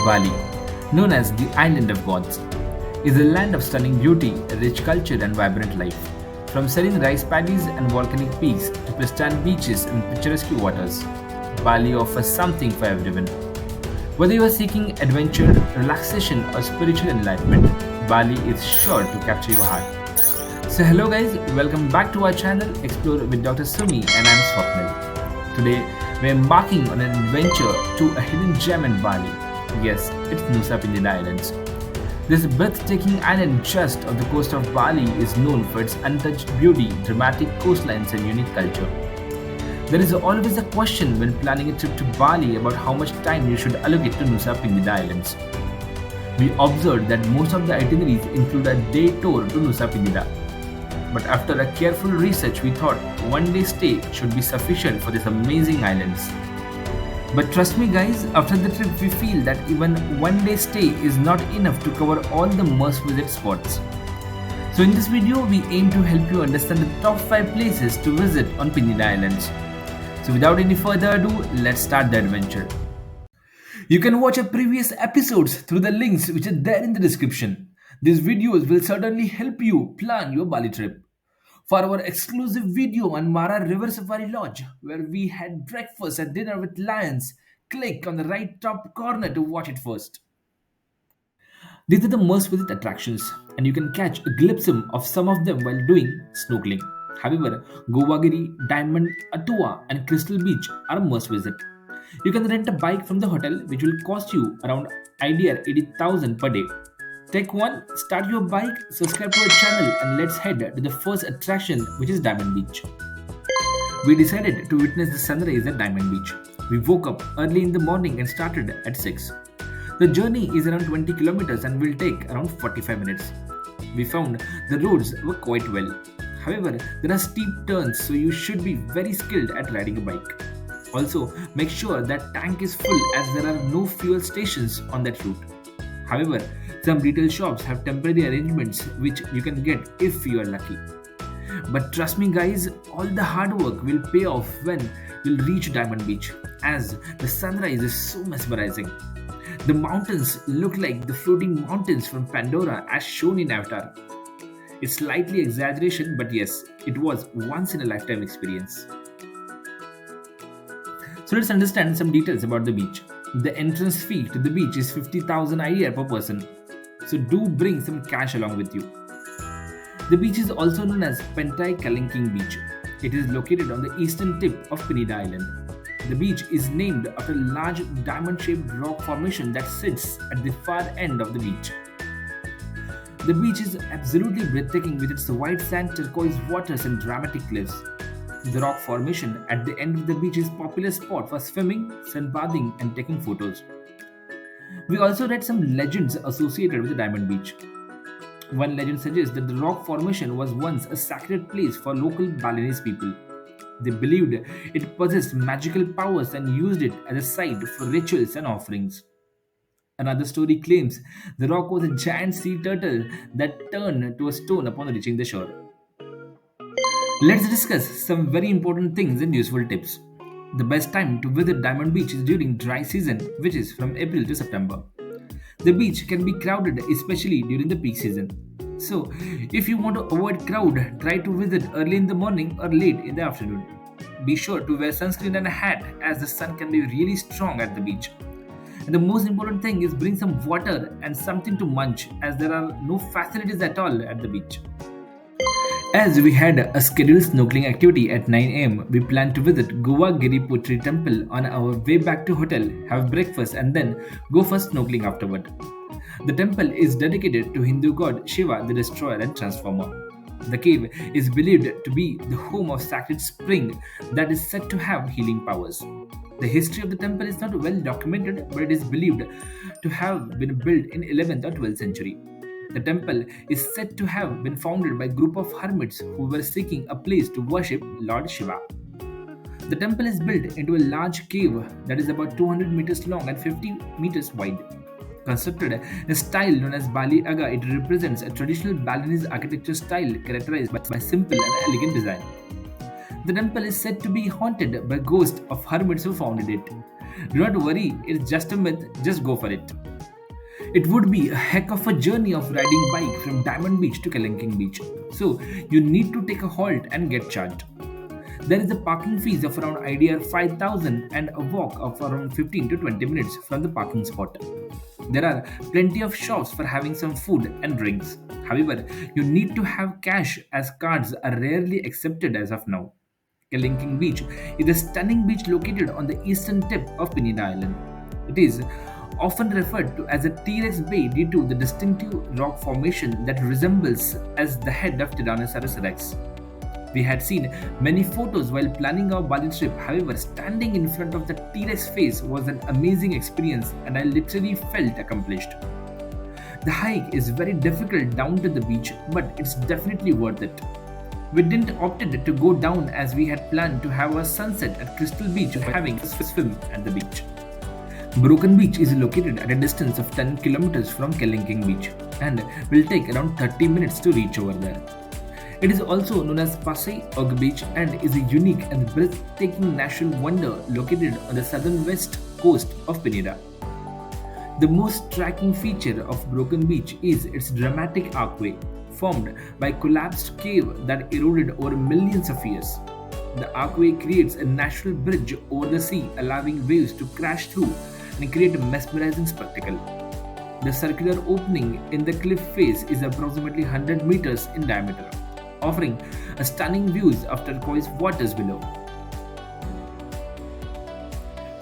Bali, known as the Island of Gods, is a land of stunning beauty, rich culture, and vibrant life. From serene rice paddies and volcanic peaks to pristine beaches and picturesque waters, Bali offers something for everyone. Whether you are seeking adventure, relaxation, or spiritual enlightenment, Bali is sure to capture your heart. So, hello guys, welcome back to our channel Explore with Dr. Sumi, and I'm Swapnil. Today, we're embarking on an adventure to a hidden gem in Bali. Yes, it's Nusa Penida Islands. This breathtaking island just off the coast of Bali is known for its untouched beauty, dramatic coastlines, and unique culture. There is always a question when planning a trip to Bali about how much time you should allocate to Nusa Penida Islands. We observed that most of the itineraries include a day tour to Nusa Penida. But after a careful research, we thought one day stay should be sufficient for these amazing islands. But trust me guys, after the trip we feel that even one day stay is not enough to cover all the must visit spots. So in this video, we aim to help you understand the top 5 places to visit on Penida Islands. So without any further ado, let's start the adventure. You can watch our previous episodes through the links which are there in the description. These videos will certainly help you plan your Bali trip. For our exclusive video on Mara River Safari Lodge, where we had breakfast and dinner with lions, click on the right top corner to watch it first. These are the must visit attractions, and you can catch a glimpse of some of them while doing snorkeling. However, Govagiri, Diamond, Atua, and Crystal Beach are a must visit. You can rent a bike from the hotel, which will cost you around IDR 80,000 per day. Take one, start your bike, subscribe to our channel, and let's head to the first attraction, which is Diamond Beach. We decided to witness the sunrise at Diamond Beach. We woke up early in the morning and started at 6. The journey is around 20 kilometers and will take around 45 minutes. We found the roads were quite well. However, there are steep turns, so you should be very skilled at riding a bike. Also, make sure that tank is full as there are no fuel stations on that route. However, some retail shops have temporary arrangements which you can get if you are lucky. But trust me guys, all the hard work will pay off when you'll reach Diamond Beach, as the sunrise is so mesmerizing. The mountains look like the floating mountains from Pandora as shown in Avatar. It's slightly exaggeration, but yes, it was once in a lifetime experience. So let's understand some details about the beach. The entrance fee to the beach is 50,000 IDR per person. So do bring some cash along with you. The beach is also known as Pantai Kalingking Beach. It is located on the eastern tip of Penida Island. The beach is named after a large diamond-shaped rock formation that sits at the far end of the beach. The beach is absolutely breathtaking with its white sand, turquoise waters, and dramatic cliffs. The rock formation at the end of the beach is a popular spot for swimming, sunbathing, and taking photos. We also read some legends associated with the Diamond Beach. One legend suggests that the rock formation was once a sacred place for local Balinese people. They believed it possessed magical powers and used it as a site for rituals and offerings. Another story claims the rock was a giant sea turtle that turned to a stone upon reaching the shore. Let's discuss some very important things and useful tips. The best time to visit Diamond Beach is during dry season, which is from April to September. The beach can be crowded, especially during the peak season. So, if you want to avoid crowd, try to visit early in the morning or late in the afternoon. Be sure to wear sunscreen and a hat, as the sun can be really strong at the beach. And the most important thing is bring some water and something to munch, as there are no facilities at all at the beach. As we had a scheduled snorkeling activity at 9 am, we planned to visit Goa Giriputri temple on our way back to hotel, have breakfast, and then go for snorkeling afterward. The temple is dedicated to Hindu god Shiva, the destroyer and transformer. The cave is believed to be the home of sacred spring that is said to have healing powers. The history of the temple is not well documented, but it is believed to have been built in 11th or 12th century. The temple is said to have been founded by a group of hermits who were seeking a place to worship Lord Shiva. The temple is built into a large cave that is about 200 meters long and 50 meters wide. Constructed in a style known as Bali Aga, it represents a traditional Balinese architecture style characterized by simple and elegant design. The temple is said to be haunted by ghosts of hermits who founded it. Do not worry, it's just a myth, just go for it. It would be a heck of a journey of riding bike from Diamond Beach to Kelenking Beach. So you need to take a halt and get charged. There is a parking fees of around IDR 5,000 and a walk of around 15 to 20 minutes from the parking spot. There are plenty of shops for having some food and drinks. However, you need to have cash as cards are rarely accepted as of now. Kelenking Beach is a stunning beach located on the eastern tip of Penida Island. It is often referred to as a T-Rex Bay due to the distinctive rock formation that resembles as the head of Tyrannosaurus Rex. We had seen many photos while planning our Bali trip. However, standing in front of the T-Rex face was an amazing experience and I literally felt accomplished. The hike is very difficult down to the beach, but it's definitely worth it. We didn't opted to go down as we had planned to have a sunset at Crystal Beach by having a swim at the beach. Broken Beach is located at a distance of 10 kilometers from Kelenking Beach and will take around 30 minutes to reach over there. It is also known as Pasai Og Beach and is a unique and breathtaking natural wonder located on the southern west coast of Penida. The most striking feature of Broken Beach is its dramatic archway, formed by collapsed cave that eroded over millions of years. The archway creates a natural bridge over the sea, allowing waves to crash through and create a mesmerizing spectacle. The circular opening in the cliff face is approximately 100 meters in diameter, offering a stunning views of turquoise waters below.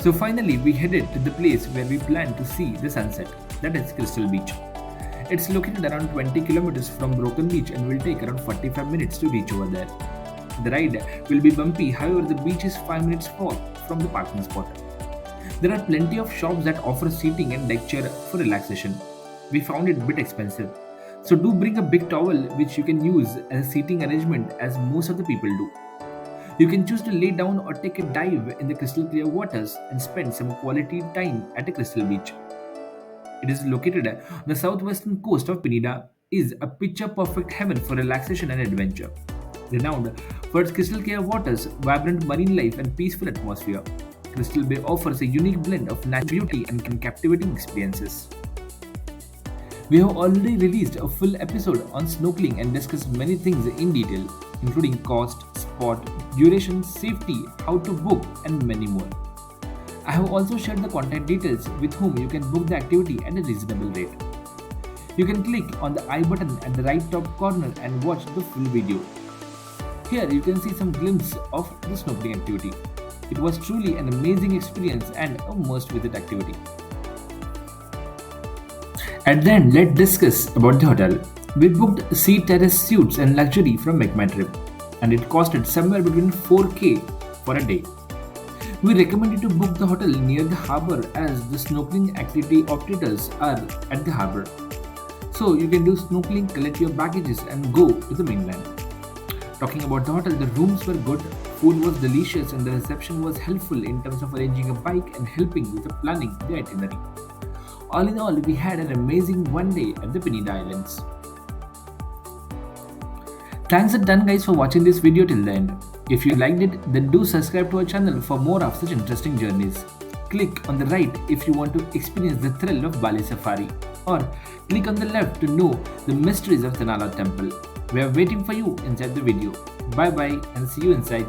So finally, we headed to the place where we plan to see the sunset, that is Crystal Beach. It's located around 20 kilometers from Broken Beach and will take around 45 minutes to reach over there. The ride will be bumpy, however, the beach is 5 minutes walk from the parking spot. There are plenty of shops that offer seating and deck chair for relaxation. We found it a bit expensive, so do bring a big towel which you can use as a seating arrangement as most of the people do. You can choose to lay down or take a dive in the crystal clear waters and spend some quality time at a Crystal Beach. It is located on the southwestern coast of Penida, is a picture perfect heaven for relaxation and adventure. Renowned for its crystal clear waters, vibrant marine life and peaceful atmosphere, Crystal Bay offers a unique blend of natural beauty and captivating experiences. We have already released a full episode on snorkeling and discussed many things in detail, including cost, spot, duration, safety, how to book, and many more. I have also shared the contact details with whom you can book the activity at a reasonable rate. You can click on the I button at the right top corner and watch the full video. Here you can see some glimpse of the snorkeling activity. It was truly an amazing experience and a must-visit activity. At the end, let's discuss about the hotel. We booked sea terrace suites and luxury from Make My Trip, and it costed somewhere between 4K for a day. We recommend you to book the hotel near the harbour as the snorkeling activity operators are at the harbour. So you can do snorkeling, collect your baggages and go to the mainland. Talking about the hotel, the rooms were good, food was delicious and the reception was helpful in terms of arranging a bike and helping with the planning the itinerary. All in all, we had an amazing one day at the Penida Islands. Thanks a ton guys for watching this video till the end. If you liked it, then do subscribe to our channel for more of such interesting journeys. Click on the right if you want to experience the thrill of Bali Safari, or click on the left to know the mysteries of Tanala Temple. We are waiting for you inside the video. Bye bye and see you inside.